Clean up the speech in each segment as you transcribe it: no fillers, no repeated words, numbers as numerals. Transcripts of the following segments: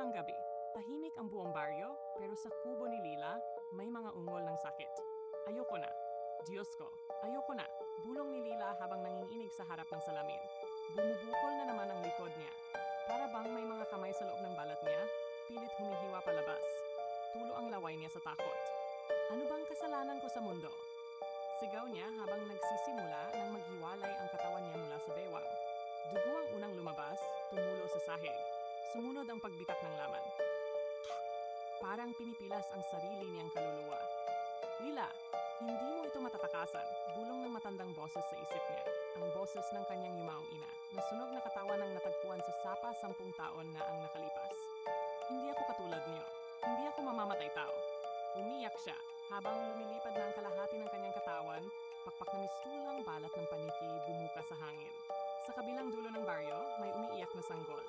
ng gabi, tahimik ang buong baryo, pero sa kubo ni Lila, may mga ungol ng sakit. Ayoko na. Diyos ko, ayoko na. Bulong ni Lila habang nanginginig sa harap ng salamin. Bumubukol na naman ang likod niya. Para bang may mga kamay sa loob ng balat niya, pilit humihiwa palabas. Tulo ang laway niya sa takot. Ano bang kasalanan ko sa mundo? Sigaw niya habang nagsisimula nang maghiwalay ang katawan niya mula sa bewang. Dugo ang unang lumabas, tumulo sa sahig. Sumunod ang pagbitak ng laman. Parang pinipilas ang sarili niyang kaluluwa. Lila, hindi mo ito matatakasan, bulong ng matandang boses sa isip niya. Ang boses ng kanyang yumaong ina, na sunog na katawan ng natagpuan sa sapa 10 taon na ang nakalipas. Hindi ako katulad niyo. Hindi ako mamamatay tao. Umiyak siya habang lumilipad na ang kalahati ng kanyang katawan, pakpak na mistulang balat ng paniki bumuka sa hangin. Sa kabilang dulo ng baryo, may umiiyak na sanggol.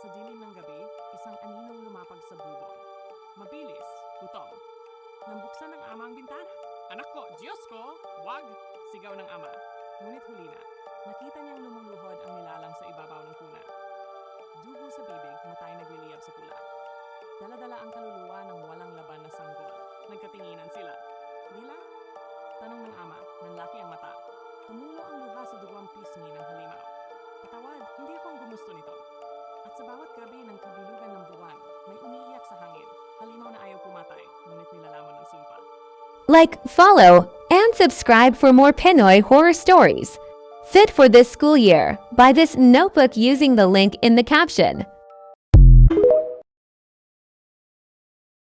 Sa dilim ng gabi, isang aninong lumapag sa bubong. Mabilis, gutom. Nang buksan ng ama ang bintana. Anak ko, Diyos ko, wag! Sigaw ng ama. Ngunit huli na, nakita niyang lumuluhod ang nilalang sa ibabaw ng kuna. Dugo sa bibig, matay nagliliyab sa pula. Dala-dala ang kaluluwa ng walang laban na sanggol. Nagkatinginan sila. Lila? Tanong ng ama, nanlaki ang mata. Tumulo ang luha sa duwang pisngi ng halimaw. Patawad, hindi ako ang gumusto nito. At sa bawat gabi ng kabilugan ng buwan, may umiiyak sa hangin. Halimaw na ayaw pumatay, ngunit nilalaman ng sumpa. Like, follow, and subscribe for more Pinoy horror stories. Fit for this school year. Buy this notebook using the link in the caption.